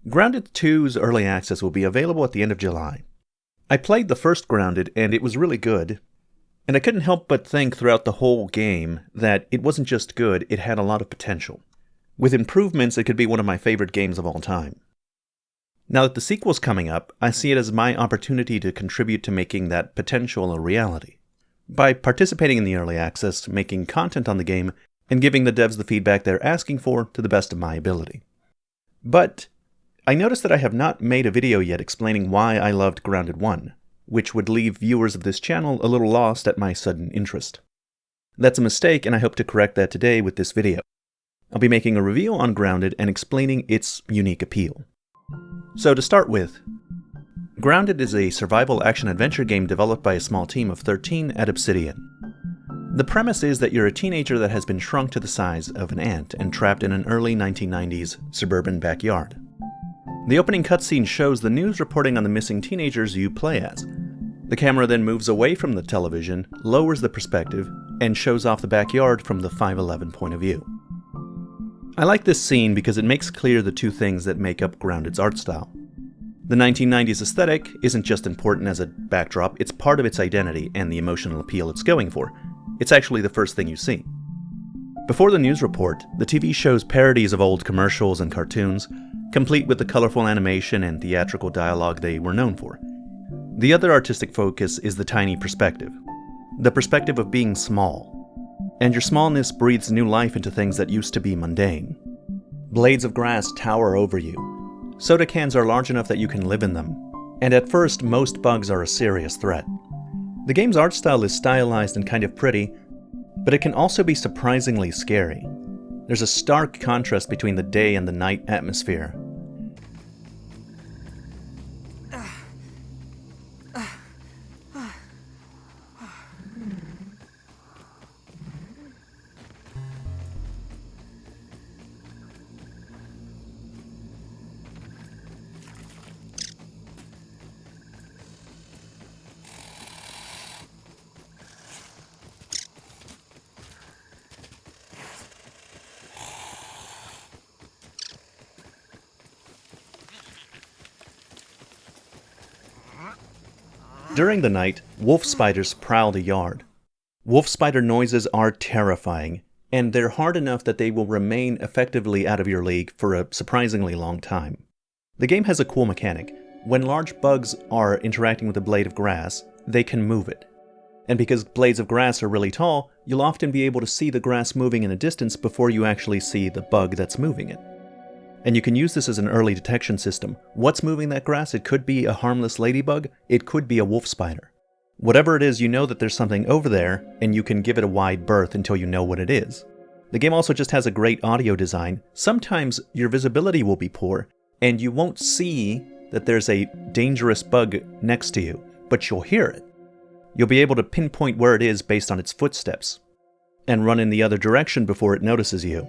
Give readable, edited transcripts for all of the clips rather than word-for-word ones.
Grounded 2's early access will be available at the end of July. I played the first Grounded and it was really good, and I couldn't help but think throughout the whole game that it wasn't just good, it had a lot of potential. With improvements, it could be one of my favorite games of all time. Now that the sequel's coming up, I see it as my opportunity to contribute to making that potential a reality. By participating in the early access, making content on the game, and giving the devs the feedback they're asking for to the best of my ability. But I noticed that I have not made a video yet explaining why I loved Grounded 1, which would leave viewers of this channel a little lost at my sudden interest. That's a mistake, and I hope to correct that today with this video. I'll be making a review on Grounded and explaining its unique appeal. So to start with, Grounded is a survival action-adventure game developed by a small team of 13 at Obsidian. The premise is that you're a teenager that has been shrunk to the size of an ant and trapped in an early 1990s suburban backyard. The opening cutscene shows the news reporting on the missing teenagers you play as. The camera then moves away from the television, lowers the perspective, and shows off the backyard from the 511 point of view. I like this scene because it makes clear the two things that make up Grounded's art style. The 1990s aesthetic isn't just important as a backdrop, it's part of its identity and the emotional appeal it's going for. It's actually the first thing you see. Before the news report, the TV shows parodies of old commercials and cartoons, complete with the colorful animation and theatrical dialogue they were known for. The other artistic focus is the tiny perspective. The perspective of being small. And your smallness breathes new life into things that used to be mundane. Blades of grass tower over you. Soda cans are large enough that you can live in them. And at first, most bugs are a serious threat. The game's art style is stylized and kind of pretty, but it can also be surprisingly scary. There's a stark contrast between the day and the night atmosphere. During the night, wolf spiders prowl the yard. Wolf spider noises are terrifying, and they're hard enough that they will remain effectively out of your league for a surprisingly long time. The game has a cool mechanic. When large bugs are interacting with a blade of grass, they can move it. And because blades of grass are really tall, you'll often be able to see the grass moving in a distance before you actually see the bug that's moving it. And you can use this as an early detection system. What's moving that grass? It could be a harmless ladybug, it could be a wolf spider. Whatever it is, you know that there's something over there, and you can give it a wide berth until you know what it is. The game also just has a great audio design. Sometimes your visibility will be poor, and you won't see that there's a dangerous bug next to you, but you'll hear it. You'll be able to pinpoint where it is based on its footsteps, and run in the other direction before it notices you.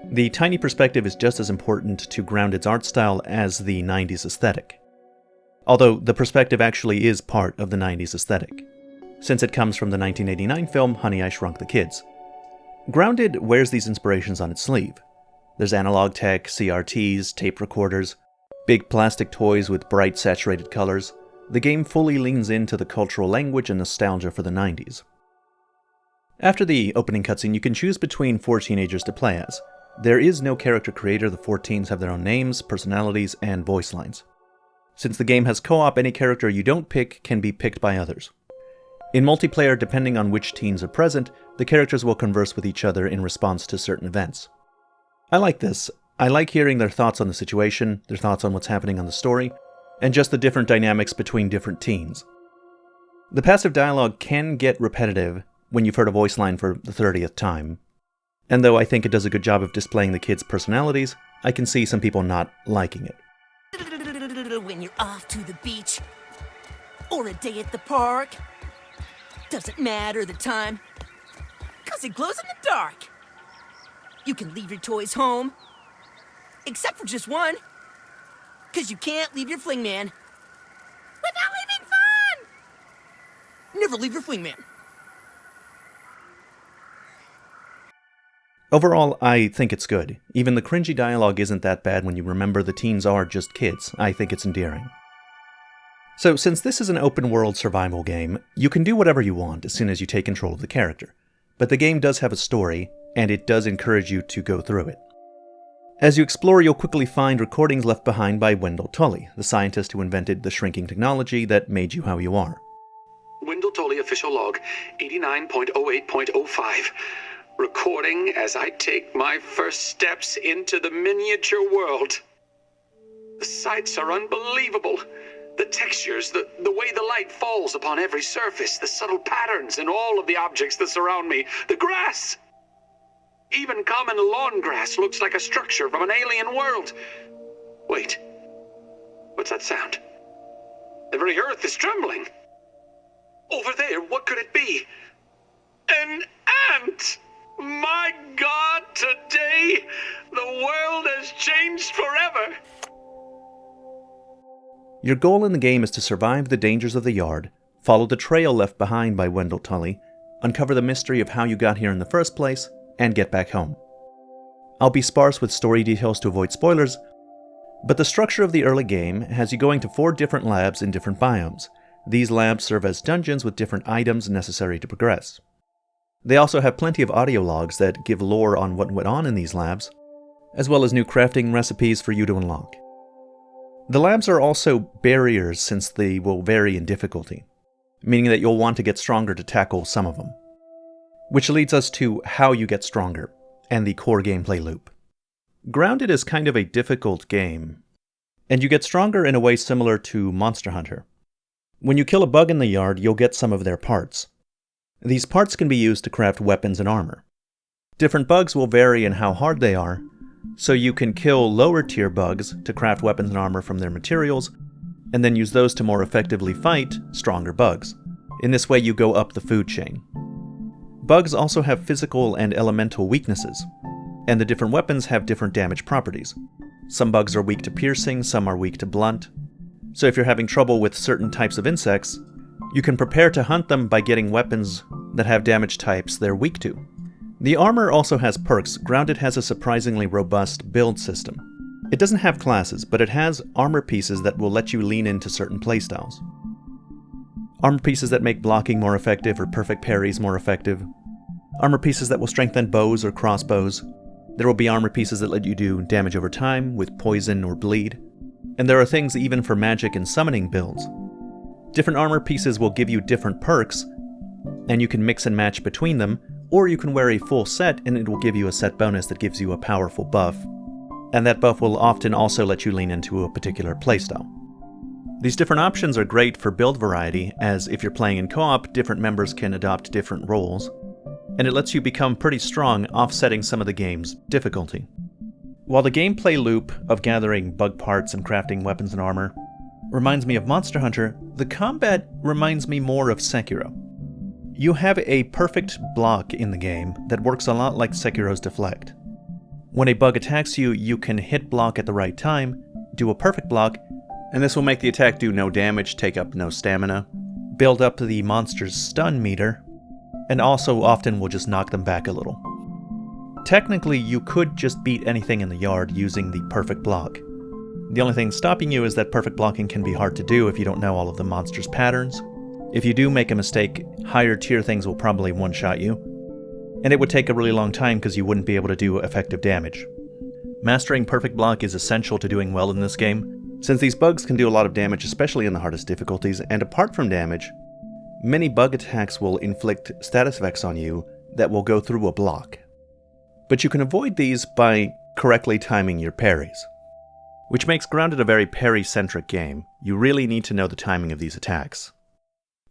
The tiny perspective is just as important to Grounded's art style as the 90s aesthetic. Although the perspective actually is part of the 90s aesthetic, since it comes from the 1989 film Honey, I Shrunk the Kids. Grounded wears these inspirations on its sleeve. There's analog tech, CRTs, tape recorders, big plastic toys with bright saturated colors. The game fully leans into the cultural language and nostalgia for the 90s. After the opening cutscene, you can choose between 4 teenagers to play as. There is no character creator, the 4 teens have their own names, personalities, and voice lines. Since the game has co-op, any character you don't pick can be picked by others. In multiplayer, depending on which teens are present, the characters will converse with each other in response to certain events. I like this. I like hearing their thoughts on the situation, their thoughts on what's happening on the story, and just the different dynamics between different teens. The passive dialogue can get repetitive when you've heard a voice line for the 30th time. And though I think it does a good job of displaying the kids' personalities, I can see some people not liking it. When you're off to the beach, or a day at the park, doesn't matter the time, 'cause it glows in the dark. You can leave your toys home, except for just one, 'cause you can't leave your fling man without leaving fun! Never leave your fling man. Overall, I think it's good. Even the cringy dialogue isn't that bad when you remember the teens are just kids. I think it's endearing. So, since this is an open-world survival game, you can do whatever you want as soon as you take control of the character. But the game does have a story, and it does encourage you to go through it. As you explore, you'll quickly find recordings left behind by Wendell Tully, the scientist who invented the shrinking technology that made you how you are. Wendell Tully official log 89.08.05. Recording as I take my first steps into the miniature world. The sights are unbelievable. The textures, the way the light falls upon every surface, the subtle patterns in all of the objects that surround me, the grass. Even common lawn grass looks like a structure from an alien world. Wait, what's that sound? The very earth is trembling. Over there, what could it be? An ant! My God, today, the world has changed forever! Your goal in the game is to survive the dangers of the yard, follow the trail left behind by Wendell Tully, uncover the mystery of how you got here in the first place, and get back home. I'll be sparse with story details to avoid spoilers, but the structure of the early game has you going to 4 different labs in different biomes. These labs serve as dungeons with different items necessary to progress. They also have plenty of audio logs that give lore on what went on in these labs, as well as new crafting recipes for you to unlock. The labs are also barriers since they will vary in difficulty, meaning that you'll want to get stronger to tackle some of them. Which leads us to how you get stronger, and the core gameplay loop. Grounded is kind of a difficult game, and you get stronger in a way similar to Monster Hunter. When you kill a bug in the yard, you'll get some of their parts. These parts can be used to craft weapons and armor. Different bugs will vary in how hard they are, so you can kill lower tier bugs to craft weapons and armor from their materials, and then use those to more effectively fight stronger bugs. In this way, you go up the food chain. Bugs also have physical and elemental weaknesses, and the different weapons have different damage properties. Some bugs are weak to piercing, some are weak to blunt. So if you're having trouble with certain types of insects, you can prepare to hunt them by getting weapons that have damage types they're weak to. The armor also has perks. Grounded has a surprisingly robust build system. It doesn't have classes, but it has armor pieces that will let you lean into certain playstyles. Armor pieces that make blocking more effective or perfect parries more effective. Armor pieces that will strengthen bows or crossbows. There will be armor pieces that let you do damage over time with poison or bleed. And there are things even for magic and summoning builds. Different armor pieces will give you different perks, and you can mix and match between them, or you can wear a full set and it will give you a set bonus that gives you a powerful buff. And that buff will often also let you lean into a particular playstyle. These different options are great for build variety, as if you're playing in co-op, different members can adopt different roles, and it lets you become pretty strong, offsetting some of the game's difficulty. While the gameplay loop of gathering bug parts and crafting weapons and armor reminds me of Monster Hunter, the combat reminds me more of Sekiro. You have a perfect block in the game that works a lot like Sekiro's Deflect. When a bug attacks you, you can hit block at the right time, do a perfect block, and this will make the attack do no damage, take up no stamina, build up the monster's stun meter, and also often will just knock them back a little. Technically, you could just beat anything in the yard using the perfect block. The only thing stopping you is that perfect blocking can be hard to do if you don't know all of the monster's patterns. If you do make a mistake, higher tier things will probably one-shot you, and it would take a really long time because you wouldn't be able to do effective damage. Mastering perfect block is essential to doing well in this game, since these bugs can do a lot of damage, especially in the hardest difficulties, and apart from damage, many bug attacks will inflict status effects on you that will go through a block. But you can avoid these by correctly timing your parries, which makes Grounded a very parry-centric game. You really need to know the timing of these attacks.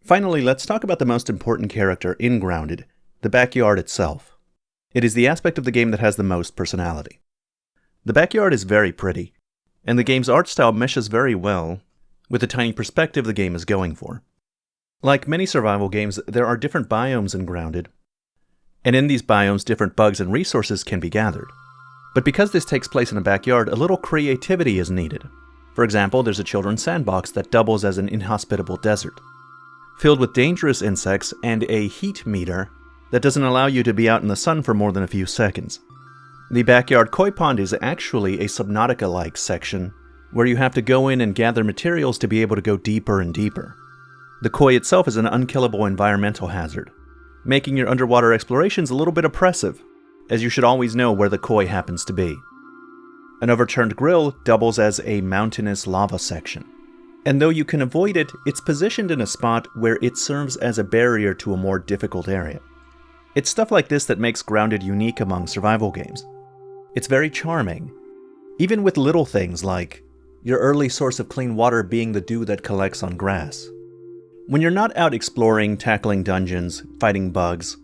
Finally, let's talk about the most important character in Grounded, the backyard itself. It is the aspect of the game that has the most personality. The backyard is very pretty, and the game's art style meshes very well with the tiny perspective the game is going for. Like many survival games, there are different biomes in Grounded, and in these biomes different bugs and resources can be gathered. But because this takes place in a backyard, a little creativity is needed. For example, there's a children's sandbox that doubles as an inhospitable desert, filled with dangerous insects and a heat meter that doesn't allow you to be out in the sun for more than a few seconds. The backyard koi pond is actually a Subnautica-like section, where you have to go in and gather materials to be able to go deeper and deeper. The koi itself is an unkillable environmental hazard, making your underwater explorations a little bit oppressive, as you should always know where the koi happens to be. An overturned grill doubles as a mountainous lava section, and though you can avoid it, it's positioned in a spot where it serves as a barrier to a more difficult area. It's stuff like this that makes Grounded unique among survival games. It's very charming, even with little things like your early source of clean water being the dew that collects on grass. When you're not out exploring, tackling dungeons, fighting bugs,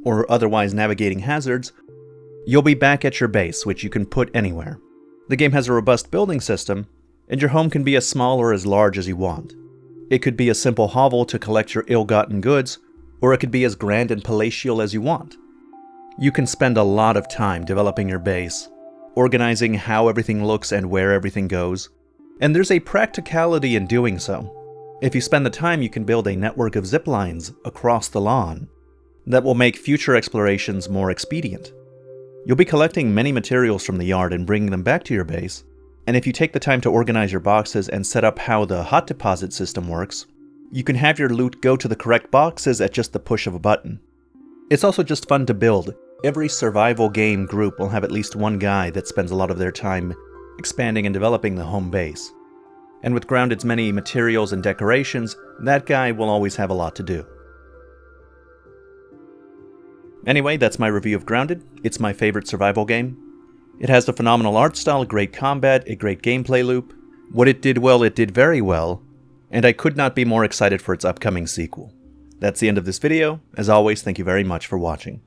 or otherwise navigating hazards, you'll be back at your base, which you can put anywhere. The game has a robust building system, and your home can be as small or as large as you want. It could be a simple hovel to collect your ill-gotten goods, or it could be as grand and palatial as you want. You can spend a lot of time developing your base, organizing how everything looks and where everything goes, and there's a practicality in doing so. If you spend the time, you can build a network of zip lines across the lawn that will make future explorations more expedient. You'll be collecting many materials from the yard and bringing them back to your base, and if you take the time to organize your boxes and set up how the hot deposit system works, you can have your loot go to the correct boxes at just the push of a button. It's also just fun to build. Every survival game group will have at least one guy that spends a lot of their time expanding and developing the home base. And with Grounded's many materials and decorations, that guy will always have a lot to do. Anyway, that's my review of Grounded. It's my favorite survival game. It has a phenomenal art style, great combat, a great gameplay loop. What it did well, it did very well, and I could not be more excited for its upcoming sequel. That's the end of this video. As always, thank you very much for watching.